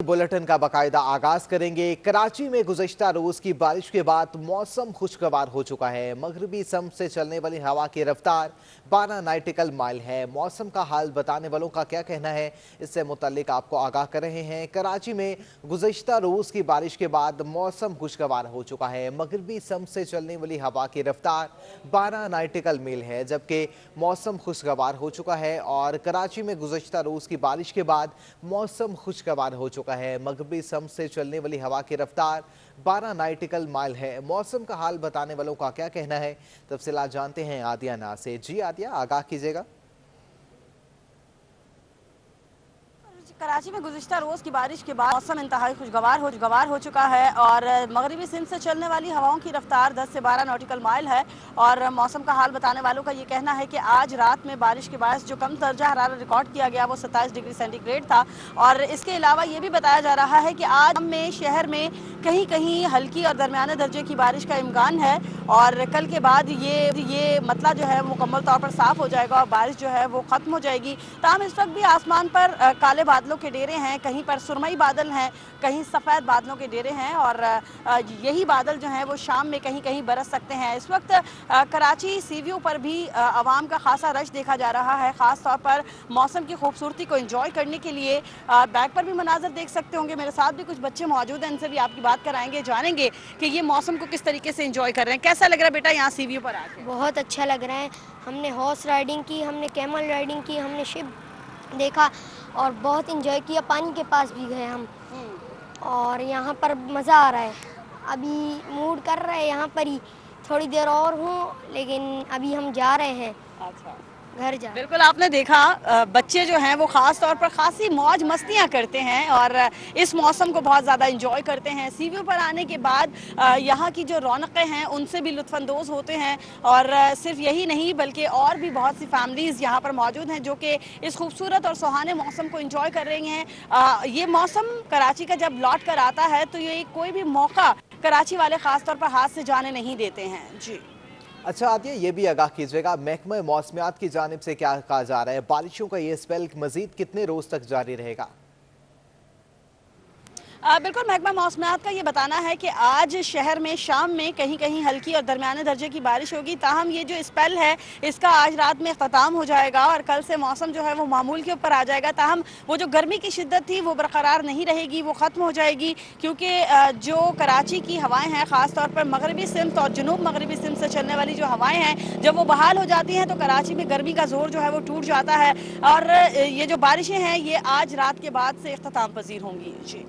Bulletin का बाकायदा आगाज करेंगे। कराची में गुज़श्ता रोज की बारिश के बाद मौसम खुशगवार हो चुका है। मगरबी सम से चलने वाली हवा की रफ्तार 12 नाटिकल माइल है। मौसम का हाल बताने वालों का क्या कहना है, इससे मुतल्लिक आपको आगाह कर रहे हैं। कराची में गुज़श्ता रोज की बारिश के बाद मौसम खुशगवार हो चुका है। मगरबी सम से चलने वाली हवा की रफ्तार 12 नाटिकल मील है, जबकि मौसम खुशगवार हो चुका है। और कराची में गुज़श्ता रोज की बारिश के बाद मौसम खुशगवार हो चुका है। मगरबी सम से चलने वाली हवा की रफ्तार 12 नाटिकल माइल है। मौसम का हाल बताने वालों का क्या कहना है, तफसीलात जानते हैं आदिया ना से। जी आदिया, आगाह कीजिएगा। कराची में गुज़िश्ता रोज़ की बारिश के बाद मौसम इंतहाई खुशगवार हो चुका है और मगरबी सिंध से चलने वाली हवाओं की रफ्तार 10 से 12 नॉटिकल माइल है। और मौसम का हाल बताने वालों का ये कहना है कि आज रात में बारिश के बायस जो कम दर्जा हरारत रिकॉर्ड किया गया वो 27 डिग्री सेंटीग्रेड था। और इसके अलावा ये भी बताया जा रहा है कि आज में शहर में कहीं कहीं हल्की और दरमियाने दर्जे की बारिश का इम्कान है और कल के बाद ये मतला जो है मुकम्मल तौर पर साफ हो जाएगा और बारिश जो है वो ख़त्म हो जाएगी। ताहम इस वक्त भी आसमान पर काले बादलों के डेरे हैं, कहीं पर सुरमई बादल हैं, कहीं सफ़ेद बादलों के डेरे हैं और यही बादल जो हैं वो शाम में कहीं कहीं बरस सकते हैं। इस वक्त कराची सीवियों पर भी आवाम का खासा रश देखा जा रहा है, ख़ास तौर पर मौसम की खूबसूरती को एंजॉय करने के लिए। बैक पर भी मनाजर देख सकते होंगे, मेरे साथ भी कुछ बच्चे मौजूद हैं, इनसे भी आपकी बात कराएंगे, जानेंगे कि ये मौसम को किस तरीके से एंजॉय कर रहे हैं। कैसा लग रहा है बेटा यहाँ सीवियों पर आके? बहुत अच्छा लग रहा है। हमने हॉर्स राइडिंग की, हमने कैमल राइडिंग की, हमने शिप देखा और बहुत इंजॉय किया। पानी के पास भी गए हम और यहाँ पर मज़ा आ रहा है। अभी मूड कर रहा है यहाँ पर ही थोड़ी देर और हूँ, लेकिन अभी हम जा रहे हैं अच्छा, घर जा। बिल्कुल आपने देखा बच्चे जो हैं वो ख़ास तौर पर खासी मौज मस्तियाँ करते हैं और इस मौसम को बहुत ज़्यादा एंजॉय करते हैं। सीवियों पर आने के बाद यहाँ की जो रौनकें हैं उनसे भी लुत्फ़अंदोज़ होते हैं और सिर्फ यही नहीं बल्कि और भी बहुत सी फैमिलीज़ यहाँ पर मौजूद हैं जो कि इस खूबसूरत और सुहाने मौसम को एंजॉय कर रही हैं। ये मौसम कराची का जब लौट कर आता है तो ये कोई भी मौका कराची वाले ख़ास तौर पर हाथ से जाने नहीं देते हैं। जी अच्छा आदिया, ये भी आगाह कीजिएगा, महकमा मौसमियात की जानिब से क्या कहा जा रहा है, बारिशों का ये स्पेल मजीद कितने रोज तक जारी रहेगा? बिल्कुल महकमा मौसमियात का ये बताना है कि आज शहर में शाम में कहीं कहीं हल्की और दरमियाने दर्जे की बारिश होगी। ताहम ये जो स्पेल है इसका आज रात में ख़त्म हो जाएगा और कल से मौसम जो है वो मामूल के ऊपर आ जाएगा। ताहम वो जो गर्मी की शिद्दत थी वो बरकरार नहीं रहेगी, वो ख़त्म हो जाएगी क्योंकि जो कराची की हवाएँ हैं ख़ास तौर पर मगरबी सिमत और जुनूब मगरबी सिमत से चलने वाली जो हवाएँ हैं जब वो बहाल हो जाती हैं तो कराची में गर्मी का जोर जो है वो टूट जाता है और ये जो बारिशें हैं ये आज रात के बाद से इख्तिताम पजीर होंगी। जी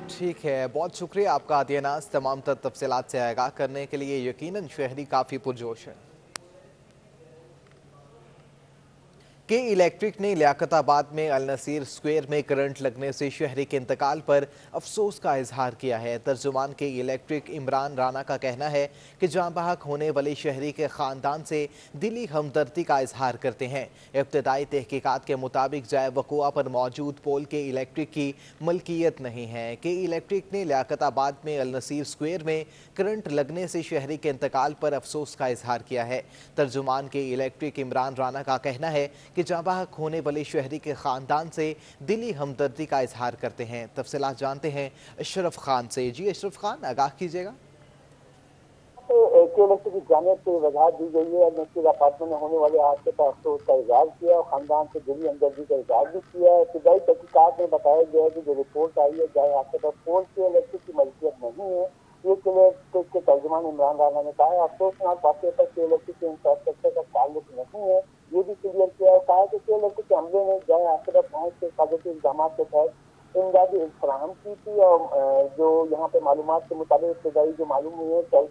ठीक है, बहुत शुक्रिया आपका आदिया नाज, तमाम तफसीलात से आगाह करने के लिए। यकीनन शहरी काफ़ी पुरजोश है। के इलेक्ट्रिक ने लियाकताबाद में अल नसीर स्क्वायर में करंट लगने से शहरी के इंतकाल पर अफसोस का इजहार किया है। तर्जुमान के इलेक्ट्रिक इमरान राना का कहना है कि जाँ बहक होने वाले शहरी के ख़ानदान से दिली हमदर्दी का इजहार करते हैं। इब्तदाई तहकीकात के मुताबिक जाए वक़ुआ पर मौजूद पोल के इलेक्ट्रिक की मलकियत नहीं है। के इलेक्ट्रिक ने लियाकताबाद में अल नसीर स्क्वायर में करंट लगने से शहरी के इंतकाल पर अफसोस का इजहार किया है। तर्जुमान के इलेक्ट्रिक इमरान राना का कहना है कि जाँ बहक होने वाले शहरी के ख़ानदान से दिली हमदर्दी का इजहार करते हैं। तफसीलात जानते हैं अशरफ खान से। जी अशरफ खान, आगाह कीजिएगा। की जानिब से वजाहत दी गई है। नसीर अपार्टमेंट में होने वाले हादसे पर अफसोस का इजहार किया और खानदान से दिली हमदर्दी का इजहार भी किया है। इब्तदाई तहकीकात में बताया गया है कि जो रिपोर्ट आई है जाए हादसे पर पोल के इलेक्ट्रिक की मलकियत नहीं है। ये इलेक्ट्रिक के तर्जुमान इमरान राना ने कहा है अफसोसनाक वाक़े पर के इलेक्ट्रिक के इंफ्रास्ट्रक्चर का ताल्लुक नहीं है। ये भी क्लियर किया है, कहा कि इलेक्ट्रिक के हमले में जाए हादसे पर पहुंच के हिफाजती इल्जाम के तहत इमदादी फराहम की थी और जो यहाँ पे मालूमात के मुताबिक इब्तदाई जो मालूम हुई है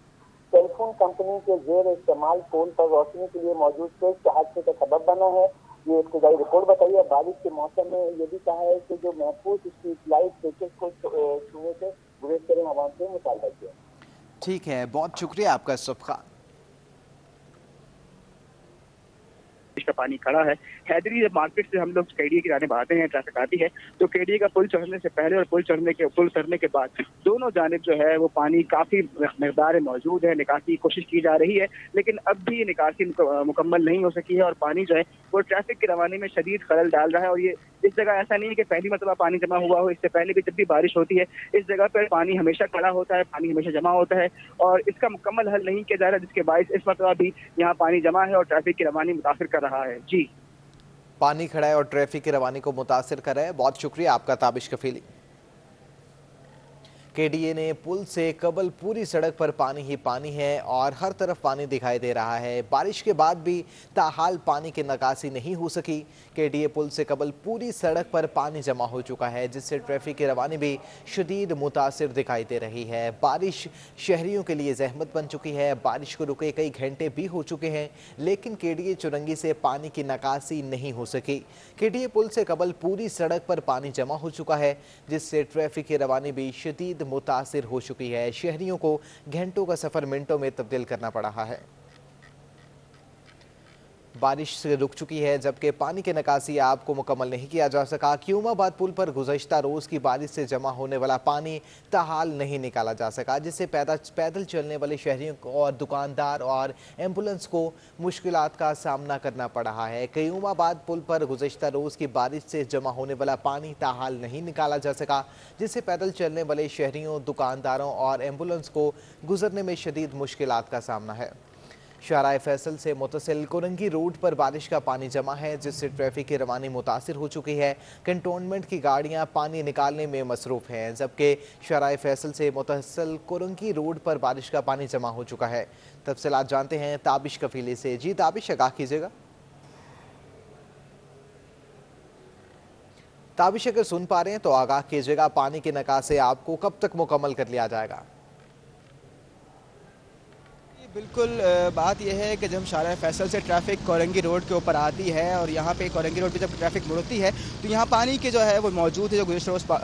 टेलीफोन कंपनी के जेर इस्तेमाल पोल पर रोशनी के लिए मौजूद स्विच के हादसे का सबब बना है। ये इब्तदाई रिपोर्ट बताई है। बारिश के मौसम में ये भी कहा है कि जो महफूज स्ट्रीट लाइट स्विचेस को छूने से गुरेज करें, आवाम से मुतालबा किया। ठीक है, बहुत शुक्रिया आपका अशरफ खान। का पानी खड़ा है। हैदरी मार्केट से हम लोग केडीए की जाने आते हैं, ट्रैफिक आती है तो केडीए का पुल चढ़ने से पहले और पुल उतरने के बाद दोनों जानिब जो है वो पानी काफी मकदार में मौजूद है। निकासी की कोशिश की जा रही है, लेकिन अब भी ये निकासी मुकम्मल नहीं हो सकी है और पानी जो है वो ट्रैफिक की रवानी में शदीद खलल डाल रहा है। और ये इस जगह ऐसा नहीं है कि पहली मरतबा पानी जमा हुआ हो, इससे पहले भी जब भी बारिश होती है इस जगह पर पानी हमेशा खड़ा होता है, पानी हमेशा जमा होता है और इसका मुकम्मल हल नहीं किया जा रहा, जिसके बायस इस मरतबा भी यहाँ पानी जमा है और ट्रैफिक की रवानी मुतासिर कर रहा है। जी, पानी खड़ा है और ट्रैफिक की रवानी को मुतासिर कर रहा है। बहुत शुक्रिया आपका ताबिश कफीली। केडीए ने पुल से कबल पूरी सड़क पर पानी ही पानी है और हर तरफ पानी दिखाई दे रहा है। बारिश के बाद भी ताहाल पानी की निकासी नहीं हो सकी। केडीए पुल से कबल पूरी सड़क पर पानी जमा हो चुका है, जिससे ट्रैफिक की रवानी भी शदीद मुतासिर दिखाई दे रही है। बारिश शहरियों के लिए जहमत बन चुकी है। बारिश को रुके कई घंटे भी हो चुके हैं, लेकिन केडीए चुरंगी से पानी की निकासी नहीं हो सकी। केडीए पुल से कबल पूरी सड़क पर पानी जमा हो चुका है, जिससे ट्रैफिक की रवानी भी शदीद मुतासिर हो चुकी है। शहरियों को घंटों का सफर मिनटों में तब्दील करना पड़ रहा है। बारिश से रुक चुकी है, जबकि पानी की निकासी आप को मुकम्मल नहीं किया जा सका। क्यूमाबाद पुल पर गुज़श्ता रोज़ की बारिश से जमा होने वाला पानी ताहाल नहीं निकाला जा सका, जिससे पैदल चलने वाले शहरियों को और दुकानदार और एम्बुलेंस को मुश्किलात का सामना करना पड़ रहा है। क्यूमाबाद पुल पर गुज़श्ता रोज़ की बारिश से जमा होने वाला पानी ताहाल नहीं निकाला जा सका, जिससे पैदल चलने वाले शहरियों, दुकानदारों और एम्बुलेंस को गुजरने में शदीद मुश्किलात का सामना है। शाहराह फैसल से मुतसिल कोरंगी रोड पर बारिश का पानी जमा है, जिससे ट्रैफिक की रवानी मुतासिर हो चुकी है। कंटोनमेंट की गाड़ियां पानी निकालने में मसरूफ़ हैं, जबकि शाहराह फैसल से मुतसिल कोरंगी रोड पर बारिश का पानी जमा हो चुका है। तफसीलात जानते हैं ताबिश कफीली से। जी ताबिश, आगाह कीजिएगा। ताबिश, अगर सुन पा रहे हैं तो आगाह कीजिएगा, पानी की निकासी आपको कब तक मुकम्मल कर लिया जाएगा? बिल्कुल, बात यह है कि जब शाहराह फैसल से ट्रैफिक कोरंगी रोड के ऊपर आती है और यहाँ पे कोरंगी रोड पे जब ट्रैफिक मुड़ती है तो यहाँ पानी के जो है वो मौजूद है। जो गुज़श्ता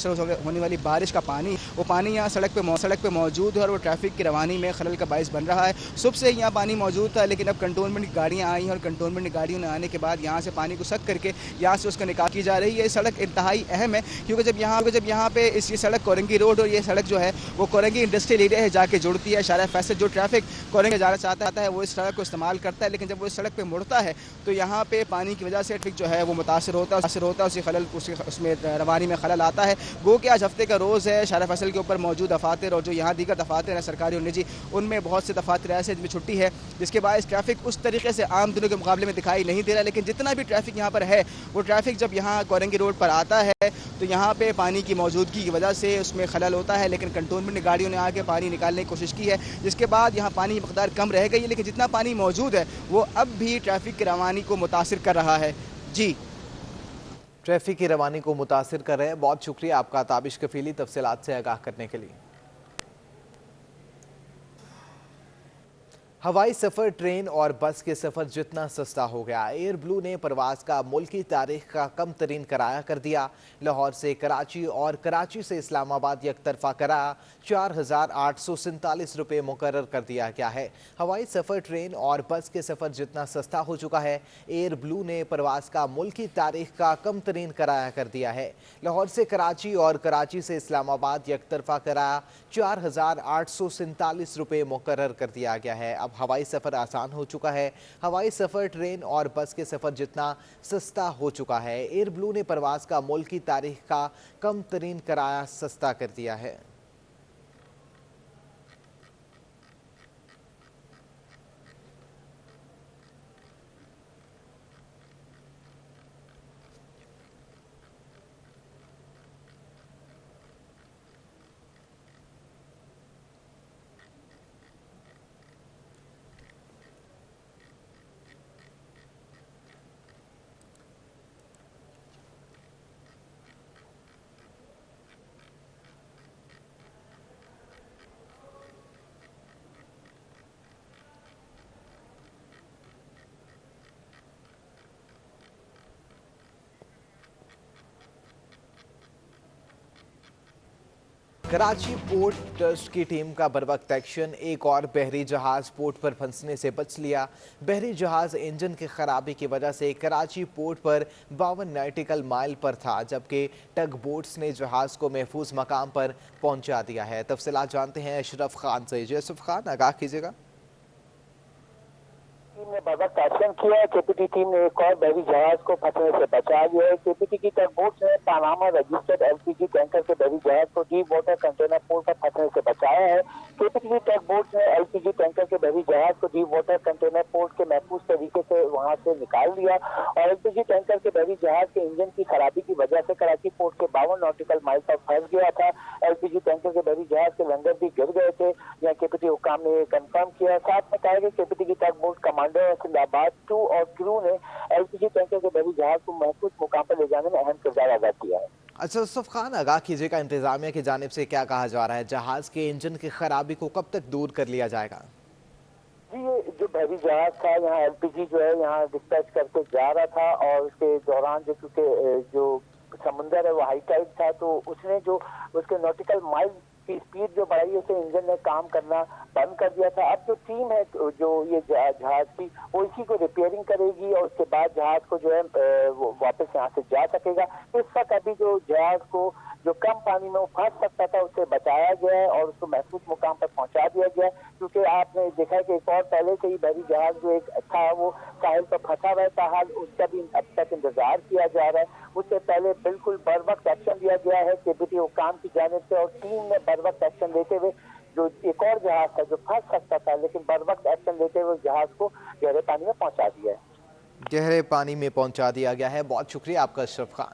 रोज़ होने वाली बारिश का पानी, वो पानी यहाँ सड़क पे मौजूद है और वो ट्रैफिक की रवानी में खलल का बायस बन रहा है। सुबह से यहाँ पानी मौजूद था, लेकिन अब कंटोनमेंट की गाड़ियाँ आई हैं और कंटोनमेंट की गाड़ियों ने आने के बाद यहाँ से पानी को सक करके यहाँ से उसका निकाल की जा रही है। सड़क इंतहाई अहम है, क्योंकि जब यहाँ पे ये सड़क कोरंगी रोड और ये सड़क जो है वो कोरंगी इंडस्ट्रियल एरिया है जाके जुड़ती है। शाहराह फैसल जो ट्रैफिक कोरंगी जाना चाहता है वो इस सड़क को इस्तेमाल करता है, लेकिन जब वो इस सड़क पे मुड़ता है तो यहाँ पे पानी की वजह से ट्रैफिक जो है वो मुतासिर होता है, उसमें रवानी में खलल आता है। गो कि आज हफ्ते का रोज़ है, शाहराह फैसल के ऊपर मौजूद दफातर और जो यहाँ दीगर दफातर हैं सरकारी और निजी, उनमें बहुत से दफातर ऐसे जिनमें छुट्टी है, जिसके बाद ट्रैफिक उस तरीके से आम दिनों के मुकाबले में दिखाई नहीं दे रहा। लेकिन जितना भी ट्रैफिक यहाँ पर है वो ट्रैफिक जब यहाँ कोरंगी रोड पर आता है तो यहाँ पे पानी की मौजूदगी की वजह से उसमें खलल होता है। लेकिन कंटोनमेंट गाड़ियों ने आके पानी निकालने की कोशिश की है, जिसके बाद यहाँ पानी की मकदार कम रह गई है, लेकिन जितना पानी मौजूद है वो अब भी ट्रैफिक की रवानी को मुतासिर कर रहा है। जी, ट्रैफिक की रवानी को मुतासिर कर रहे हैं। बहुत शुक्रिया आपका ताबिश कफीली, तफसीलात से आगाह करने के लिए। हवाई सफ़र, ट्रेन और बस के सफ़र जितना सस्ता हो गया, एयर ब्लू ने प्रवास का मुल्की तारीख का कम तरीन किराया कर दिया। लाहौर से कराची और कराची से इस्लामाबाद एक तरफा किराया 4,847 रुपये मुकर्रर कर दिया गया है। हवाई सफ़र, ट्रेन और बस के सफ़र जितना सस्ता हो चुका है, एयर ब्लू ने प्रवास का मुल्की तारीख का कम तरीन किराया कर दिया है। लाहौर से कराची और कराची से इस्लामाबाद एक तरफा किराया 4,847 रुपये मुकर्रर कर दिया गया है। अब हवाई सफ़र आसान हो चुका है। हवाई सफ़र, ट्रेन और बस के सफ़र जितना सस्ता हो चुका है। एयर ब्लू ने प्रवास का मुल्की तारीख का कम तरीन किराया सस्ता कर दिया है। कराची पोर्ट ट्रस्ट की टीम का बर वक्त एक्शन। एक और बहरी जहाज पोर्ट पर फंसने से बच लिया। बहरी जहाज इंजन की खराबी की वजह से कराची पोर्ट पर 52 नॉटिकल माइल पर था, जबकि टग बोट्स ने जहाज को महफूज मकाम पर पहुंचा दिया है। तफसीलात जानते हैं अशरफ खान से। यूसुफ खान, आगाह कीजिएगा। टीम ने बर्वक्त एक्शन किया है। केपीटी टीम ने एक और बहरी जहाज को फंसने से बचा लिया है। केपीटी की टग बोट्स ने पानामा रजिस्टर्ड एलपीजी टैंकर के बहरी जहाज को डीप वाटर कंटेनर पोर्ट पर फंसने से बचाया है। केपीटी की टग बोट्स ने एलपीजी टैंकर के बहरी जहाज को डीप वाटर कंटेनर पोर्ट के महफूज तरीके से वहां से निकाल दिया और एलपीजी टैंकर के बहरी जहाज के इंजन की खराबी की वजह से कराची पोर्ट के 52 नॉटिकल माइल तक फंस गया था। एलपीजी टैंकर के बहरी जहाज के लंगर भी गिर गए थे, यहाँ केपीटी हुकाम ने कंफर्म किया। साथ में कहा कि केपीटी की टग बोट कमांडर सिंदाबाद 2 और क्रू ने एलपीजी टैंकर के बहरी जहाज को महफूज मुकाम पर ले जाने में अहम किरदार अदा किया है। अच्छा यूसुफ खान, आगाह कीजिएगा, इंतजामिया की जानिब से क्या कहा जा रहा है? जहाज के इंजन की खराबी को कब तक दूर कर लिया जाएगा? जी, ये जो बहरी जहाज था यहाँ एलपीजी जो है यहाँ डिस्पैच करके जा रहा था और उसके दौरान जो क्योंकि जो समुंदर है वो हाई टाइड था, तो उसने जो उसके नॉटिकल माइल की स्पीड जो बढ़ाई, उसे इंजन ने काम करना बंद कर दिया था। अब जो टीम है जो ये जहाज की, वो इसी को रिपेयरिंग करेगी और उसके बाद जहाज को जो है वो वापस यहाँ से जा सकेगा। इस वक्त अभी जो जहाज को जो कम पानी में वो फंस सकता था, उसे बचाया गया है और उसको महफूज मुकाम पर पहुंचा दिया गया है। क्योंकि आपने देखा है कि एक और पहले से ही बहरी जहाज जो एक था वो साहिल पर फंसा हुआ था, हाल उसका भी अब तक इंतजार किया जा रहा है। उससे पहले बिल्कुल बर वक्त एक्शन लिया गया है केपीटी हुकाम की जानिब से और टीम ने बर वक्त एक्शन लेते हुए जो एक और जहाज था जो फंस सकता था, लेकिन बर वक्त एक्शन लेते हुए जहाज को गहरे पानी में पहुंचा दिया है। गहरे पानी में पहुंचा दिया गया है। बहुत शुक्रिया आपका अशरफ खान।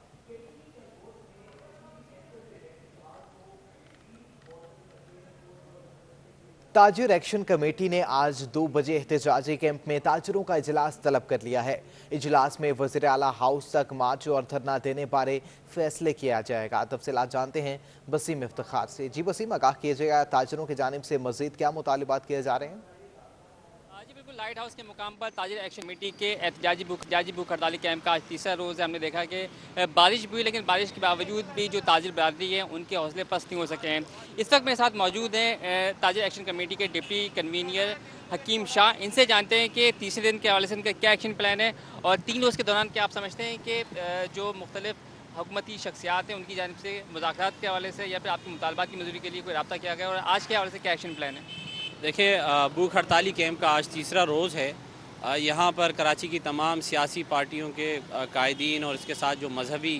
ताजिर एक्शन कमेटी ने आज 2 बजे एहतजाजी कैंप में ताजिरों का इजलास तलब कर लिया है। इजलास में वज़ीर आला हाउस तक मार्च और धरना देने बारे फैसले किया जाएगा। तफसीलात जानते हैं वसीम इफ्तिखार से। जी वसीम, आगाह कीजिएगा, ताजिरों की जानिब से मजीद क्या मुतालिबात किए जा रहे हैं? जी बिल्कुल, लाइट हाउस के मुकाम पर ताजिर एक्शन कमेटी के एहतजाजी भूख हड़ताली कैंप का आज तीसरा रोज़ है। हमने देखा कि बारिश भी हुई, लेकिन बारिश के बावजूद भी जो ताजिर बरादरी है उनके हौसले पस्त नहीं हो सके हैं। इस वक्त मेरे साथ मौजूद हैं ताजिर एक्शन कमेटी के डिप्टी कन्वीनियर हकीम शाह। इनसे जानते हैं कि तीसरे दिन के हवाले से उनका क्या एक्शन प्लान है और 3 रोज़ के दौरान क्या आप समझते हैं कि जो मुख्तलिफ हुकूमती शख्सियात हैं उनकी जानिब से मुज़ाकरात के हवाले से या फिर आपके मुतालबात की मंजूरी के लिए कोई रब्ता किया गया और आज के हवाले से क्या एक्शन प्लान है? देखिए, भूख हड़ताली कैंप का आज तीसरा रोज़ है। यहाँ पर कराची की तमाम सियासी पार्टियों के कायदीन और इसके साथ जो मजहबी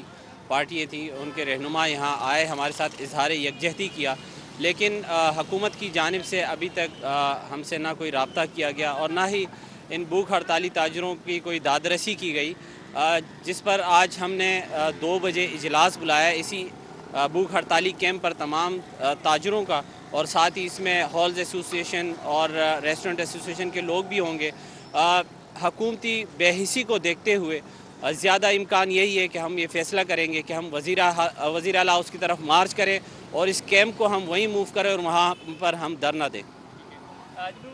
पार्टियाँ थी उनके रहनुमा यहाँ आए, हमारे साथ इजहार यकजहती किया, लेकिन हुकूमत की जानिब से अभी तक हमसे ना कोई रब्ता किया गया और ना ही इन भूख हड़ताली ताजरों की कोई दादरसी की गई, जिस पर आज हमने 2 बजे इजलास बुलाया इसी भूख हड़ताली कैंप पर तमाम ताजरों का, और साथ ही इसमें हॉल्स एसोसिएशन और रेस्टोरेंट एसोसिएशन के लोग भी होंगे। हुकूमती बेहिसी को देखते हुए ज़्यादा इम्कान यही है कि हम ये फ़ैसला करेंगे कि हम वज़ीर आला हाउस की तरफ मार्च करें और इस कैंप को हम वहीं मूव करें और वहाँ पर हम धरना दें।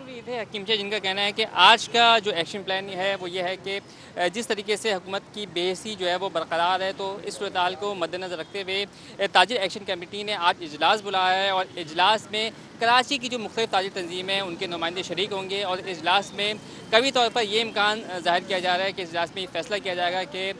ये थे हकीम शाह, जिनका कहना है कि आज का जो एक्शन प्लान है वो ये है कि जिस तरीके से हुकूमत की बेहसी जो है वो बरकरार है, तो इस सूरत हाल को मद्देनज़र रखते हुए ताजिर एक्शन कमेटी ने आज इजलास बुलाया है और इजलास में कराची की जो मुख्तलिफ ताजिर तंजीमें हैं उनके नुमाइंदे शरीक होंगे और इजलास में कभी तौर पर यह इम्कान ज़ाहिर किया जा रहा है कि इजलास में फ़ैसला किया जाएगा कि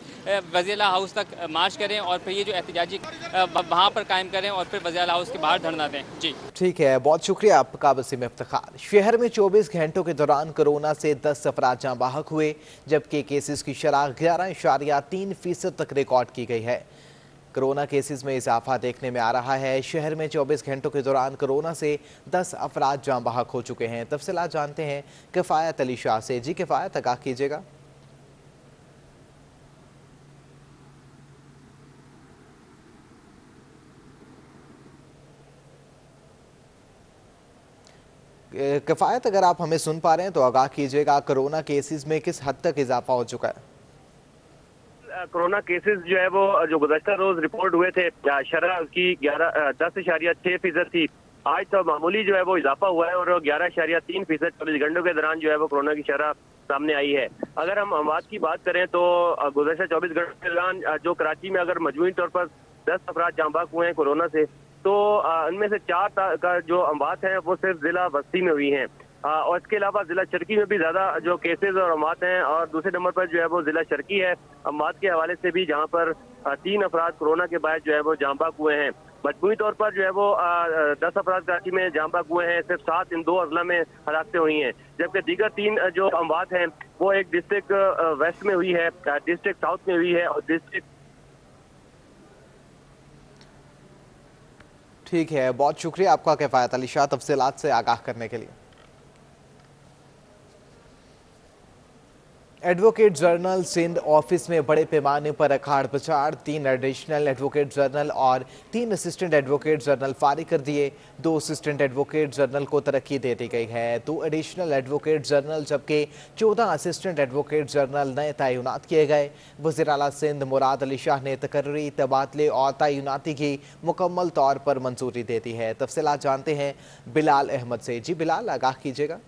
वज़ीर आला हाउस तक मार्च करें और फिर ये जो एहतजाजी वहाँ पर कायम करें और फिर वज़ीर आला हाउस के बाहर धरना दें। जी ठीक है, बहुत शुक्रिया आपका वसीम इफ्तिखार। शहर में 24 घंटों के दौरान कोरोना से 10 अफराद जाँ बाहक हुए, जबकि केसेस की शरह 11.3% तक रिकॉर्ड की गई है। कोरोना केसेस में इजाफा देखने में आ रहा है। शहर में 24 घंटों के दौरान कोरोना से 10 अफराद जाँ बाहक हो चुके हैं। तफसीलात जानते हैं किफ़ायत अली शाह से। जी किफ़ायत, आगाह कीजिएगा। किफ़ायत, अगर आप हमें सुन पा रहे हैं तो आगाह कीजिएगा, कोरोना केसेस में किस हद तक इजाफा हो चुका है? कोरोना केसेस जो है वो जो गुज़श्ता रोज रिपोर्ट हुए थे, शरह उसकी 10.6% थी। आज तो मामूली जो है वो इजाफा हुआ है और 11.3% 24 घंटों के दौरान जो है वो कोरोना की शरह सामने आई है। अगर हम अमवात की बात करें तो गुज़श्ता 24 घंटों के दौरान जो कराची में अगर मजमूई तौर पर 10 अफराद जाँ बाहक हुए हैं कोरोना से, तो उनमें से 4 का जो अमवात है वो सिर्फ जिला बस्ती में हुई हैं। और इसके अलावा जिला चरकी में भी ज्यादा जो केसेस और अमवात हैं, और दूसरे नंबर पर जो है वो जिला चरकी है अमवात के हवाले से भी, जहां पर 3 अफराद कोरोना के बाद जो है वो जांबाक हुए हैं। मजमूई तौर पर जो है वो 10 अफराद कराची में जांबाक हुए हैं, सिर्फ 7 इन 2 अजला में हलाकतें हुई हैं, जबकि दीगर 3 जो अमवात हैं वो एक डिस्ट्रिक्ट वेस्ट में हुई है, डिस्ट्रिक्ट साउथ में हुई है और डिस्ट्रिक्ट। ठीक है, बहुत शुक्रिया आपका किफायत अली शाह तफसीलात से आगाह करने के लिए। एडवोकेट जनरल सिंध ऑफिस में बड़े पैमाने पर अखाड़ पछाड़, 3 एडिशनल एडवोकेट जनरल और 3 असिस्टेंट एडवोकेट जनरल फारिग कर दिए। 2 असिस्टेंट एडवोकेट जनरल को तरक्की दे दी गई है, 2 एडिशनल एडवोकेट जनरल जबकि 14 असिस्टेंट एडवोकेट जनरल नए तैनात किए गए। वज़ीर आला सिंध मुराद अली शाह ने तकर्री तबादले और तैनाती की मुकम्मल तौर पर मंजूरी दे दी है। तफसीलात जानते हैं बिलाल अहमद से। जी बिलाल, आगाह कीजिएगा।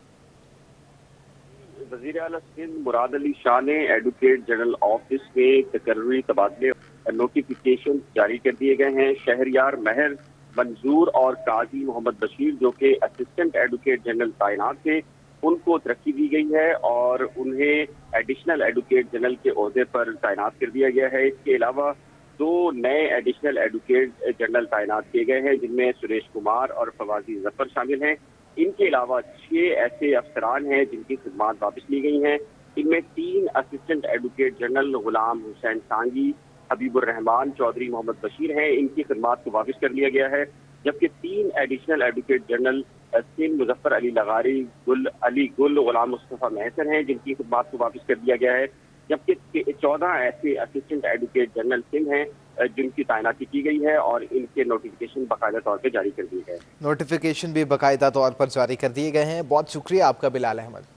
वज़ीर आला सिंध मुराद अली शाह ने एडवोकेट जनरल ऑफिस में तकर्री तबादले नोटिफिकेशन जारी कर दिए गए हैं। शहरयार महर मंजूर और काजी मोहम्मद बशीर जो कि असिस्टेंट एडवोकेट जनरल तैनात थे, उनको तरक्की दी गई है और उन्हें एडिशनल एडवोकेट जनरल के ओहदे पर तैनात कर दिया गया है। इसके अलावा 2 नए एडिशनल एडवोकेट जनरल तैनात किए गए हैं, जिनमें सुरेश कुमार और फवाजी जफर शामिल हैं। इनके अलावा 6 ऐसे अफसरान हैं जिनकी खिदमात वापस ली गई हैं। इनमें 3 assistant advocate general Ghulam Hussain सांगी, हबीबुर रहमान चौधरी मोहम्मद बशीर हैं, इनकी खिदमात को वापस कर लिया गया है, जबकि 3 additional advocate general Sindh Muzaffar Ali Lagari, Gul Ghulam Mustafa महसन हैं, जिनकी खिदमात को वापस कर दिया गया है, जबकि 14 ऐसे असिस्टेंट एडवोकेट जनरल सिंध हैं जिनकी तैनाती की गई है और इनके नोटिफिकेशन बाकायदा तौर पर जारी कर दिए गए। नोटिफिकेशन भी बाकायदा तौर पर जारी कर दिए गए हैं। बहुत शुक्रिया आपका बिलाल अहमद।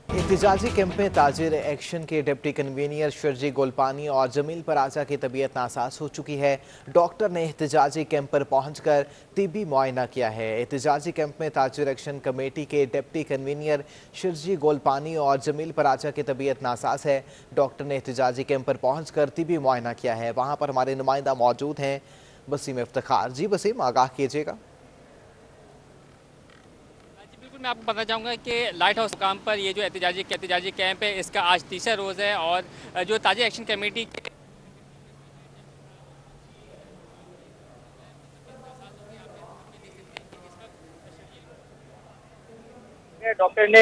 एहतजाजी कैंप में ताजिर एक्शन के डिप्टी कन्वीनर शर्जी गोलपानी और जमील पराजा की तबीयत नासाज हो चुकी है। डॉक्टर ने एहतजाजी कैंप पर पहुंचकर तिब्बी मुआयना किया है। एहतजाजी कैंप में ताजिर एक्शन कमेटी के डिप्टी कन्वीनर शर्जी गोलपानी और जमील पराजा की तबीयत नासाज है। डॉक्टर ने एहतजाजी कैंप पर पहुंचकर तिब्बी मुआयना किया है। वहां पर हमारे नुमाइंदा मौजूद हैं वसीम इफ्तिखार। जी वसीम, आगाह कीजिएगा। मैं आपको बताना चाहूँगा कि लाइट हाउस काम पर ये जो एहतजाजी कैंप है, इसका आज तीसरा रोज़ है और जो ताजिर एक्शन कमेटी के डॉक्टर ने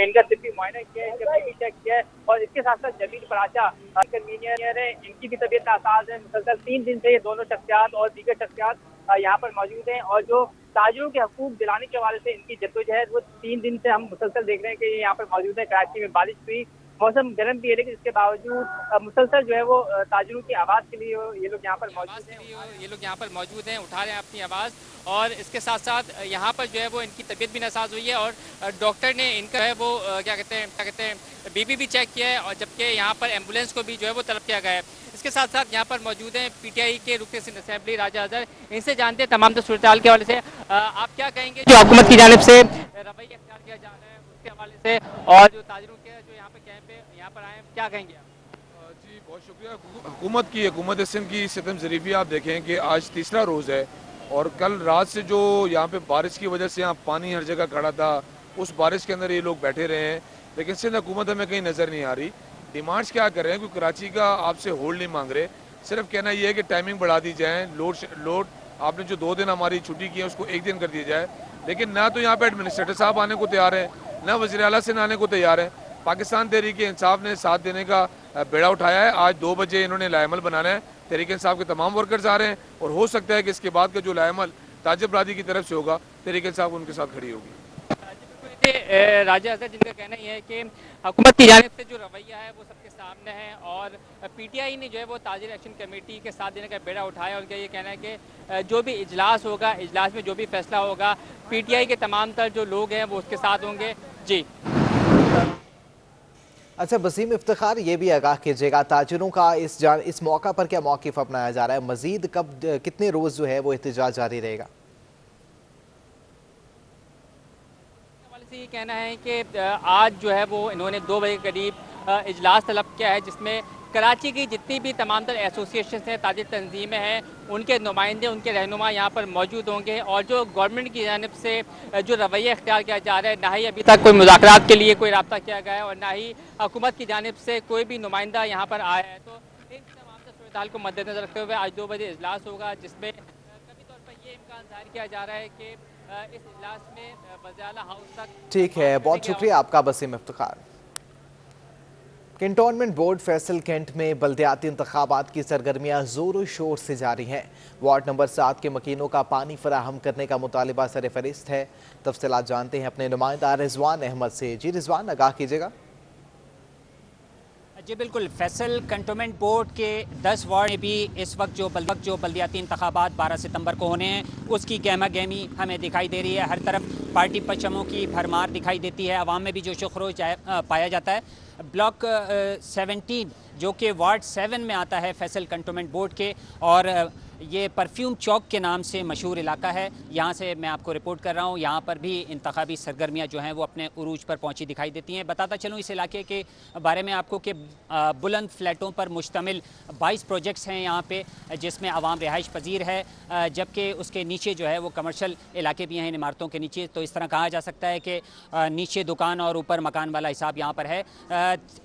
इनका तिब्बी मुआयना किया है, इनका बीपी चेक किया है और इसके साथ साथ जमील पराचा कन्वीनर है, इनकी भी तबीयत नासाज है। मुसलसल 3 दिन से ये दोनों शख्सियात और दीगर शख्सियात यहाँ पर मौजूद हैं और जो ताजिरों के हकूक दिलाने के हवाले से इनकी जद्दोजहद वो 3 दिन से हम मुसलसल देख रहे हैं कि यहाँ पर मौजूद है। कराची में बारिश हुई, मौसम गर्म भी है, लेकिन इसके बावजूद मुसलसल जो है वो ताजिरों की आवाज़ के लिए ये लोग यहाँ पर मौजूद हैं, उठा रहे हैं अपनी आवाज़। और इसके साथ साथ यहाँ पर जो है वो इनकी तबीयत भी नासाज हुई है और डॉक्टर ने इनका है वो क्या कहते हैं बीपी भी चेक किया है और जबकि यहाँ पर एम्बुलेंस को भी जो है वो तलब किया गया है। इसके साथ साथ यहाँ पर मौजूद हैं पीटीआई के रुकन सिंध असेंबली राजा अजहर, इनसे जानते हैं तमाम सूरत हाल के हवाले से। आप क्या कहेंगे जो हुकूमत की जानिब से रवैया इख्तियार किया जा रहा है उसके हवाले से, और जो ताजिरों के जो यहाँ पे कैंप है यहाँ पर आए, क्या कहेंगे आप? जी बहुत शुक्रिया। हुकूमत सिंध की सितम ज़रीफ़ी आप देखें कि आज तीसरा रोज़ है और कल रात से जो यहाँ पे बारिश की वजह से यहाँ पानी हर जगह खड़ा था, उस बारिश के अंदर ये लोग बैठे रहे हैं, लेकिन सिंध हुकूमत हमें कहीं नज़र नहीं आ रही। डिमांड्स क्या कर रहे हैं? क्योंकि कराची का आपसे होल्ड नहीं मांग रहे, सिर्फ कहना ये है कि टाइमिंग बढ़ा दी जाए, लोड आपने जो 2 दिन हमारी छुट्टी की है उसको 1 दिन कर दिया जाए। लेकिन ना तो यहाँ पे एडमिनिस्ट्रेटर साहब आने को तैयार हैं, ना वज़ीर आला सिंध आने को तैयार हैं। पाकिस्तान तहरीक इंसाफ ने साथ देने का बेड़ा उठाया है। आज 2 बजे इन्होंने लाएमल बनाना है, तहरीक इंसाफ के तमाम वर्कर्स आ रहे हैं और हो सकता है कि इसके बाद का जो लाएमल ताजिर बरादरी की तरफ से होगा, तहरीक इंसाफ उनके साथ खड़ी होगी। राजा अजहर जिनका कहना यह है कि हुकूमत की जानिब से जो रवैया है वो सबके सामने है और पीटीआई ने जो है वो ताजिर एक्शन कमेटी के साथ देने का बेड़ा उठाया। उनका ये कहना है कि जो भी इजलास होगा, इजलास में जो भी फैसला होगा, पीटीआई के तमाम तर जो लोग हैं वो उसके साथ होंगे। जी अच्छा वसीम इफ्तिखार, ये भी आगाह कीजिएगा ताजिरों का इस मौका पर क्या मौक़िफ़ अपनाया जा रहा है? मज़ीद कब कितने रोज़ जो है वो एहतजाज जारी रहेगा? ये कहना है कि आज जो है वो इन्होंने 2 बजे के करीब इजलास तलब किया है, जिसमें कराची की जितनी भी तमाम तर एसोसिएशन हैं, ताजिर तंजीमें हैं, उनके नुमाइंदे, उनके रहनुमा यहाँ पर मौजूद होंगे। और जो गवर्नमेंट की जानिब से जो रवैया इख्तियार किया जा रहा है, ना ही अभी तक कोई मुज़ाकरात के लिए कोई रब्ता किया गया है और ना ही हुकूमत की जानिब से कोई भी नुमाइंदा यहाँ पर आया है। तो इन तमाम सूरत हाल को मद्देनजर रखते हुए आज 2 बजे इजलास होगा, जिसमें कभी तौर पर ये इम्कान जाहिर किया जा रहा है कि इस इजलास में वज़ीर-ए-आला हाउस तक। ठीक है, बहुत शुक्रिया आपका Waseem Iftikhar. Cantonment board Faisal cantt में बल्दियाती इंतखाबात की सरगर्मियां जोरों शोर से जारी हैं। वार्ड नंबर 7 के मकीनों का पानी फराहम करने का मुतालिबा सरफहरिस्त है। तफसीलात जानते हैं अपने नुमाइंदा रिजवान अहमद से। जी रिजवान, आगाह कीजिएगा। जी बिल्कुल, फैसल कंटोनमेंट बोर्ड के 10 वार्ड में भी इस वक्त जो बल्दियाती इंतखाबात 12 सितंबर को होने हैं, उसकी गहमा गहमी हमें दिखाई दे रही है। हर तरफ पार्टी परचमों की भरमार दिखाई देती है, आवाम में भी जोशो खरोश पाया जाता है। ब्लॉक 17 जो कि वार्ड 7 में आता है फैसल कंटोनमेंट बोर्ड के, और ये परफ्यूम चौक के नाम से मशहूर इलाका है। यहाँ से मैं आपको रिपोर्ट कर रहा हूँ। यहाँ पर भी इंतखाबी सरगर्मियाँ जो हैं वो अपने उरूज पर पहुँची दिखाई देती हैं। बताता चलूँ इस इलाके के बारे में आपको कि बुलंद फ्लैटों पर मुश्तमिल 22 प्रोजेक्ट्स हैं यहाँ पे, जिसमें आवाम रिहाइश पजीर है, जबकि उसके नीचे जो है वो कमर्शल इलाके भी हैं इन इमारतों के नीचे। तो इस तरह कहा जा सकता है कि नीचे दुकान और ऊपर मकान वाला हिसाब यहाँ पर है।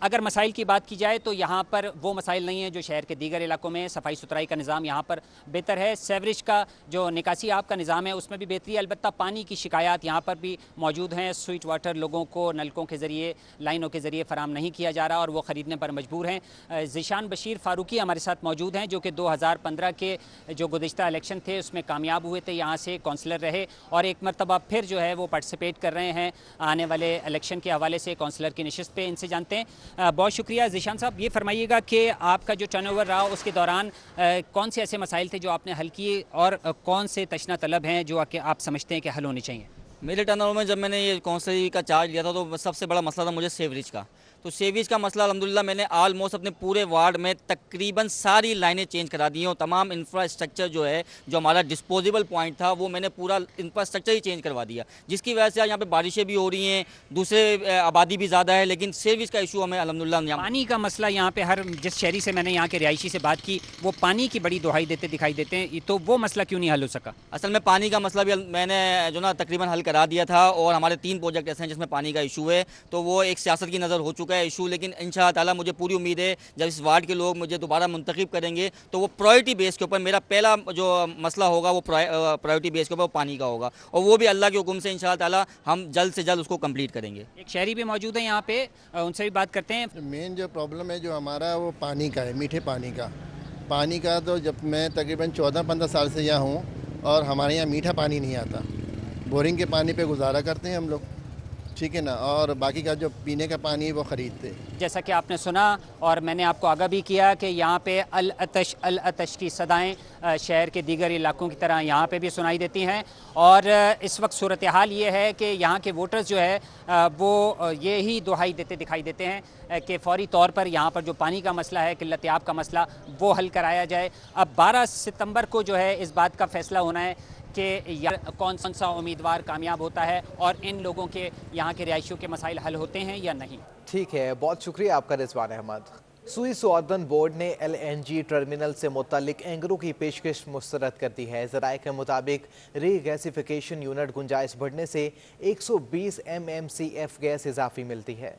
अगर मसाइल की बात की जाए तो यहाँ पर वो मसाइल नहीं है जो शहर के दीगर इलाकों में। सफाई सुथराई का निज़ाम यहाँ पर बेहतर है। सेवरेज का जो निकासी आप का निज़ाम है उसमें भी बेहतरी है। अलबत्ता पानी की शिकायत यहाँ पर भी मौजूद हैं। स्वीट वाटर लोगों को नलकों के ज़रिए, लाइनों के ज़रिए फराम नहीं किया जा रहा और वो ख़रीदने पर मजबूर हैं। ज़िशान बशीर फ़ारूकी हमारे साथ मौजूद हैं, जो कि 2015 के जो गुज़िश्ता इलेक्शन थे उसमें कामयाब हुए थे, यहाँ से काउंसलर रहे और एक मरतबा फिर जो है वो पार्टिसिपेट कर रहे हैं आने वाले इलेक्शन के हवाले से काउंसलर की नशिस्त पे। इनसे जानते हैं। बहुत शुक्रिया ज़िशान साहब। ये फरमाइएगा कि आपका जो टर्नओवर रहा उसके दौरान कौन से ऐसे मसाइल थे जो आपने हल किए और कौन से तशना तलब हैं जो आप समझते हैं कि हल होने चाहिए? मेरे टर्नओवर में जब मैंने ये काउंसलरी का चार्ज लिया था तो सबसे बड़ा मसला था मुझे सेवरेज का। तो सेवरेज का मसला अल्हम्दुलिल्लाह मैंने आलमोस्ट अपने पूरे वार्ड में तकरीबन सारी लाइनें चेंज करा दी हैं और तमाम इंफ्रास्ट्रक्चर जो है, जो हमारा डिस्पोजेबल पॉइंट था, वो मैंने पूरा इंफ्रास्ट्रक्चर ही चेंज करवा दिया, जिसकी वजह से यहाँ पे बारिशें भी हो रही हैं, दूसरे आबादी भी ज़्यादा है, लेकिन सेवरेज का इशू हमें अल्हम्दुलिल्लाह। पानी का मसला यहाँ पे हर जिस शहरी से मैंने यहाँ के रिहायशी से बात की वो पानी की बड़ी दुहाई देते दिखाई देते हैं, तो वो मसला क्यों नहीं हल हो सका? असल में पानी का मसला भी मैंने जो ना तकरीबन हल करा दिया था और हमारे 3 प्रोजेक्ट ऐसे हैं जिसमें पानी का इशू है, तो वो एक सियासत की नज़र हो चुका है इशू। लेकिन इंशाअल्लाह ताला मुझे पूरी उम्मीद है जब इस वार्ड के लोग मुझे दोबारा मुंतखब करेंगे तो वो प्रायोरिटी बेस के ऊपर मेरा पहला जो मसला होगा वो प्रायोरिटी बेस के ऊपर पानी का होगा और वो भी अल्लाह के हुक्म से इंशाअल्लाह ताला हम जल्द से जल्द उसको कंप्लीट करेंगे। एक शहरी भी मौजूद है यहाँ पे, उनसे भी बात करते हैं। मेन जो प्रॉब्लम है जो हमारा वो पानी का है, मीठे पानी का तो जब मैं तकरीबन 14-15 साल से यहाँ हूँ और हमारे यहाँ मीठा पानी नहीं आता। बोरिंग के पानी पे गुजारा करते हैं हम लोग, ठीक है ना, और बाकी का जो पीने का पानी है वो ख़रीदते हैं। जैसा कि आपने सुना और मैंने आपको आगाह भी किया कि यहाँ पे अल अतश की सदाएं शहर के दीगर इलाकों की तरह यहाँ पे भी सुनाई देती हैं और इस वक्त सूरत हाल ये है कि यहाँ के वोटर्स जो है वो ये ही दुहाई देते दिखाई देते हैं कि फौरी तौर पर यहाँ पर जो पानी का मसला है, किल्लत आब का मसला, वो हल कराया जाए। अब 12 सितंबर को जो है इस बात का फैसला होना है कि कौन सा उम्मीदवार कामयाब होता है और इन लोगों के यहाँ के रिहायशियों के मसाइल हल होते हैं या नहीं। ठीक है, बहुत शुक्रिया आपका रिजवान अहमद। सुई सौदन बोर्ड ने LNG टर्मिनल से मुतल्लिक एंगरों की पेशकश मुस्तरद कर दी है। ज़राए के मुताबिक रीगैसिफिकेशन यूनिट गुंजाइश बढ़ने से 120 MMCF गैस इजाफी मिलती है।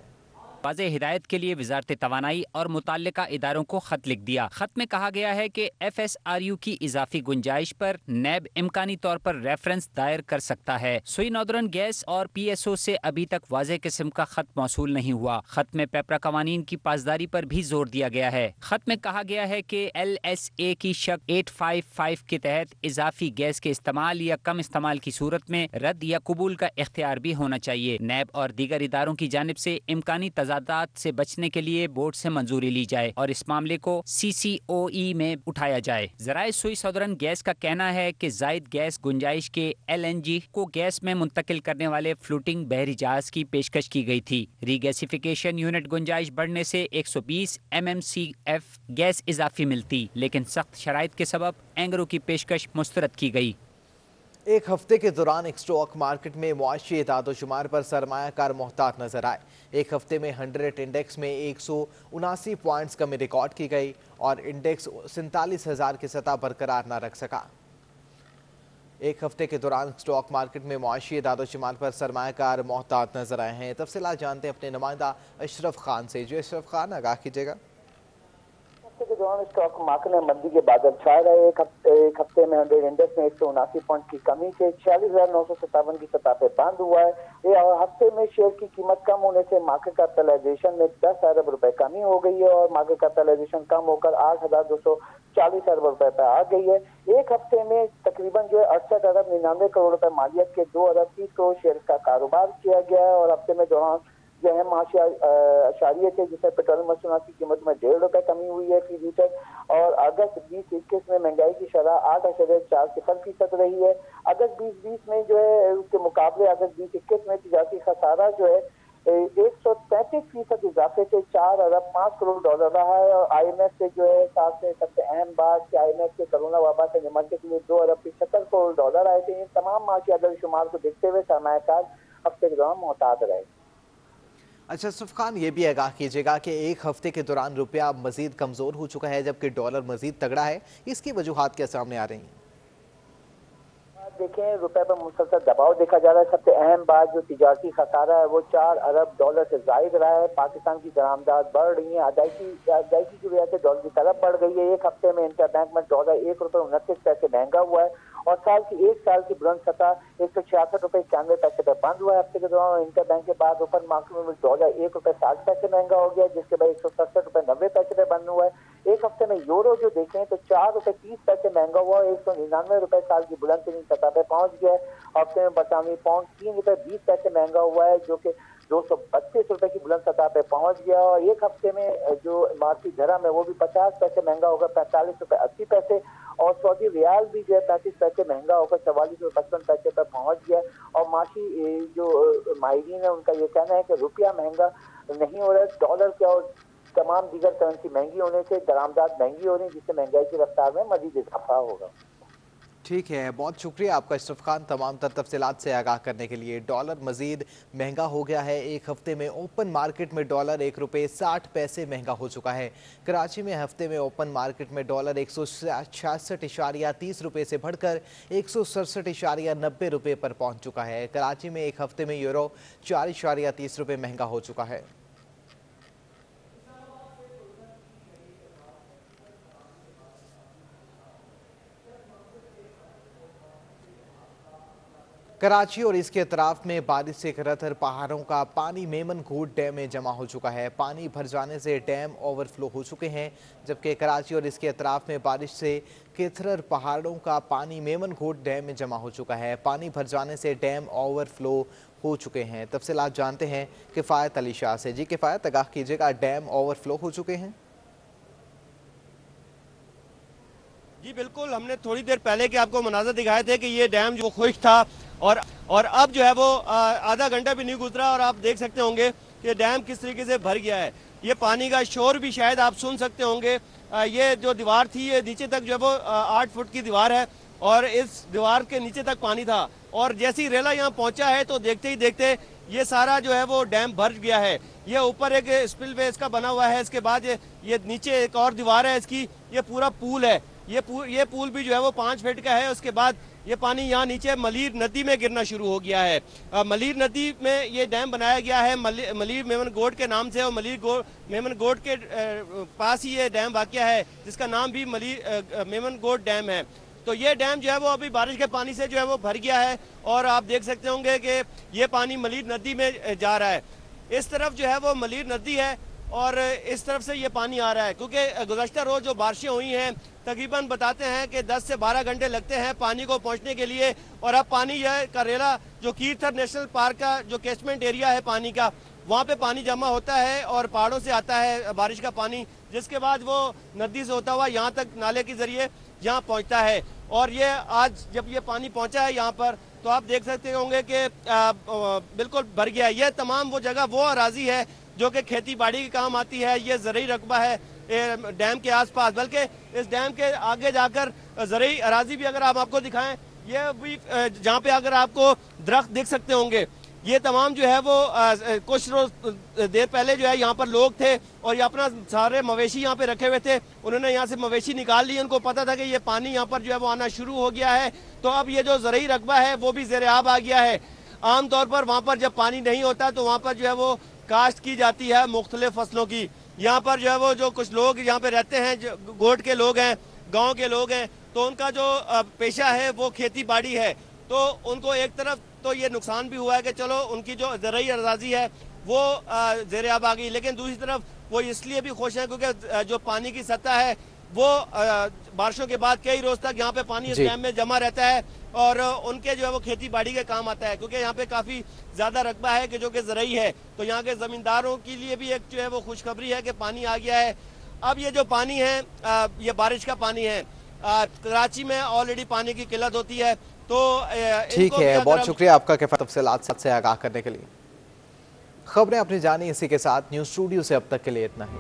वाज़ेह हिदायत के लिए वजारत तवानाई और मुतल्लिका इदारों को खत लिख दिया। खत में कहा गया है कि FSRU की इजाफी गुंजाइश पर नैब इम्कानी तौर पर रेफरेंस दायर कर सकता है। सुई नॉर्दर्न गैस और PSO से अभी तक वाज़ेह किस्म का खत मौसूल नहीं हुआ। खत में पेपरा कवानीन की पासदारी पर भी जोर दिया गया है। खत में कहा गया है कि LSA की शक 855 के तहत इजाफी गैस के इस्तेमाल या कम इस्तेमाल की सूरत में रद्द या कबूल का इख्तियार भी होना चाहिए। नैब और दीगर इदारों की जानिब से इम्कानी तजादात से बचने के लिए बोर्ड से मंजूरी ली जाए और इस मामले को CCOE में उठाया जाए। ज़राए सुई सौदर्न गैस का कहना है कि जायद गैस गुंजाइश के LNG को गैस में मुंतकिल करने वाले फ्लोटिंग बहरी जहाज की पेशकश की गई थी। रीगैसिफिकेशन यूनिट गुंजाइश बढ़ने से 120 MMCF गैस इजाफी मिलती, लेकिन सख्त शराइत के सबब एंगरों की पेशकश मुस्तरद की गई। एक हफ्ते के दौरान एक स्टॉक मार्केट में मुआशी एदाद-ओ-शुमार पर सरमायाकार मोहतात नजर आए। एक हफ्ते में 100 इंडेक्स में 179 पॉइंट्स कमी रिकॉर्ड की गई और इंडेक्स 47,000 की सतह बरकरार न रख सका। एक हफ्ते के दौरान स्टॉक मार्केट में मुआशी एदाद-ओ-शुमार पर सरमायाकार मोहतात नजर आए हैं। तफसीलात जानते हैं अपने नुमाइंदा अशरफ खान से। जो अशरफ खान, आगाह कीजिएगा। के दौरान स्टॉक मार्केट में मंदी के बादल छाए रहे। एक हफ्ते में 100 इंडेक्स में 179 पॉइंट की कमी से 46,957 की सतह पे बंद हुआ है। और हफ्ते में शेयर की कीमत कम होने से मार्केट कैपिटलाइजेशन में 10 अरब रुपए कमी हो गई है और मार्केट कैपिटलाइजेशन कम होकर 8,240 अरब रुपए पे आ गई है। एक हफ्ते में तकरीबन 68 अरब 99 करोड़ रुपए मालियत के 2 अरब 30 करोड़ शेयर का कारोबार किया गया है। और हफ्ते में दौरान जो है माशी अशारिये थे, जिसमें पेट्रोलियम मसनूआत की कीमत में 1.5 रुपए कमी हुई है फी लीटर। और अगस्त 2021 में महंगाई की शरह 8.40% रही है। अगस्त 2020 में जो है उसके मुकाबले अगस्त 2021 में तिजारती खसारा जो है 133% इजाफे से 4 अरब 5 करोड़ डॉलर रहा है। और IMF से जो है सबसे अहम बात कि IMF के कोरोना वबा से निपटने के लिए 2 अरब 75 करोड़ डॉलर आए थे। इन तमाम माशी अदद शुमार को देखते हुए सरमायाकार हफ्ते के दौरान मोहतात रहे। अच्छा अशरफ खान, ये भी आगाह कीजिएगा कि एक हफ्ते के दौरान रुपया मजीद कमजोर हो चुका है जबकि डॉलर मजीद तगड़ा है, इसकी वजूहात क्या सामने आ रही हैं? देखें, रुपए पर मुसलसल दबाव देखा जा रहा है। सबसे अहम बात जो तिजारती खसारा है वो 4 अरब डॉलर से जायद रहा है। पाकिस्तान की दरामदात बढ़ रही है, अदायगी की वजह से डॉलर की तरफ बढ़ गई है। एक हफ्ते में इंटर बैंक में डॉलर 1 रुपये 29 पैसे महंगा हुआ है और एक साल की बुलंद सतह 166 रुपये 91 पैसे पे बंद हुआ है। हफ्ते के दौरान इंटर बैंक के बाद ओपन मार्केट में डॉलर 1 रुपये 60 पैसे महंगा हो गया, जिसके बाद 167 रुपये 90 पैसे पे बंद हुआ है। एक हफ्ते में यूरो जो देखें तो 4 रुपये 30 पैसे महंगा हुआ है, 199 रुपये साल की बुलंद तरीन सतह पे पहुंच गया है। हफ्ते में बरतानवी पाउंड 3 रुपये 20 पैसे महंगा हुआ है, जो कि 232 रुपए की बुलंद सतह पे पहुंच गया। और एक हफ्ते में जो इमारती धर्म है वो भी 50 पैसे महंगा होगा 45 रुपए 80 पैसे। और सऊदी रियाल भी जो है 35 पैसे महंगा होकर 44 रुपए 55 पैसे पर पहुंच गया। और माशी जो माहिरीन है उनका ये कहना है कि रुपया महंगा नहीं हो रहा है, डॉलर क्या और तमाम दीगर करेंसी महंगी होने से दरामदात महंगी हो रही है, जिससे महंगाई की रफ्तार में मजीद इजाफा होगा। ठीक है, बहुत शुक्रिया आपका अशरफ खान तमाम तफसीलात से आगाह करने के लिए। डॉलर मजीद महंगा हो गया है। एक हफ्ते में ओपन मार्केट में डॉलर 1 रुपये 60 पैसे महंगा हो चुका है। कराची में हफ्ते में ओपन मार्केट में डॉलर 166.30 रुपये से बढ़कर 167.90 रुपये पर पहुंच चुका है। कराची में एक हफ्ते में यूरो 4.30 रुपये महंगा हो चुका है। कराची और इसके अतराफ में बारिश से करथर पहाड़ों का पानी मेमन घोट डैम में जमा हो चुका है। पानी भर जाने से डैम ओवरफ्लो हो चुके हैं, जबकि कराची और इसके अतराफ में बारिश से केथरर पहाड़ों का पानी मेमन घोट डैम में जमा हो चुका है। पानी भर जाने से डैम ओवरफ्लो हो चुके हैं। तफसीलात जानते हैं किफ़ायत अली शाह से। जी किफ़ायत, आगाह कीजिएगा, डैम ओवरफ्लो हो चुके हैं? जी बिल्कुल, हमने थोड़ी देर पहले के आपको मनाज़र दिखाए थे कि ये डैम जो खुश्क था और अब जो है वो आधा घंटा भी नहीं गुजरा और आप देख सकते होंगे कि डैम किस तरीके से भर गया है। ये पानी का शोर भी शायद आप सुन सकते होंगे। ये जो दीवार थी ये नीचे तक जो है वो 8 फुट की दीवार है और इस दीवार के नीचे तक पानी था और जैसे ही रेला यहाँ पहुंचा है तो देखते ही देखते ये सारा जो है वो डैम भर गया है। ये ऊपर एक स्पिलवे इसका बना हुआ है, इसके बाद ये नीचे एक और दीवार है इसकी, ये पूरा पूल है। ये पूल भी जो है वो 5 फीट का है। उसके बाद ये पानी यहाँ नीचे मलीर नदी में गिरना शुरू हो गया है। मलीर नदी में ये डैम बनाया गया है मलीर मेमन गोड के नाम से और मेमन गोड के पास ही ये डैम वाक़या है जिसका नाम भी मलीर मेमन गोड डैम है। तो ये डैम जो है वो अभी बारिश के पानी से जो है वो भर गया है और आप देख सकते होंगे कि ये पानी मलीर नदी में जा रहा है। इस तरफ जो है वो मलीर नदी है और इस तरफ से ये पानी आ रहा है क्योंकि गुज़श्ता रोज़ जो बारिशें हुई हैं तकरीबन बताते हैं कि 10 से 12 घंटे लगते हैं पानी को पहुंचने के लिए। और अब पानी यह करेला जो कीरथर नेशनल पार्क का जो कैचमेंट एरिया है पानी का, वहाँ पे पानी जमा होता है और पहाड़ों से आता है बारिश का पानी, जिसके बाद वो नदी से होता हुआ यहाँ तक नाले के जरिए यहाँ पहुँचता है। और ये आज जब ये पानी पहुँचा है यहाँ पर तो आप देख सकते होंगे कि बिल्कुल भर गया। ये तमाम वो जगह वो अराजी है जो कि खेती बाड़ी के काम आती है। ये ज़रूरी रकबा है डैम के आसपास, बल्कि इस डैम के आगे जाकर ज़रूरी अराजी भी अगर आप आपको दिखाएं ये भी जहाँ पे अगर आपको दरख्त देख सकते होंगे, ये तमाम जो है वो कुछ रोज देर पहले जो है यहाँ पर लोग थे और ये अपना सारे मवेशी यहाँ पे रखे हुए थे। उन्होंने यहाँ से मवेशी निकाल लिए, उनको पता था कि ये पानी यहाँ पर जो है वो आना शुरू हो गया है, तो अब ये जो ज़रई रकबा है वो भी ज़ेर-ए-आब आ गया है। आमतौर पर वहाँ पर जब पानी नहीं होता तो वहाँ पर जो है वो काश्त की जाती है मुख्तलिफ फसलों की। यहाँ पर जो है वो जो कुछ लोग यहाँ पे रहते हैं, जो गोट के लोग हैं, गाँव के लोग हैं, तो उनका जो पेशा है वो खेती बाड़ी है, तो उनको एक तरफ तो ये नुकसान भी हुआ है कि चलो उनकी जो ज़रई अराज़ी है वो ज़ेर-ए-आब आ गई, लेकिन दूसरी तरफ वो इसलिए भी खुश हैं क्योंकि जो पानी की सतह है वो बारिशों के बाद कई रोज तक यहाँ पे पानी इस डैम में जमा रहता है और उनके जो है वो खेती बाड़ी के काम आता है, क्योंकि यहाँ पे काफ़ी ज़्यादा रकबा है कि जो कि ज़रई है, तो यहाँ के ज़मींदारों के लिए भी एक जो है वो खुशखबरी है कि पानी आ गया है। अब ये जो पानी है ये बारिश का पानी है। कराची में ऑलरेडी पानी की किल्लत होती है, तो ठीक है, बहुत शुक्रिया आपका किफ़ायती तफसीलात से आगाह करने के लिए। खबरें अपनी जानी, इसी के साथ न्यूज़ स्टूडियो से अब तक के लिए इतना ही।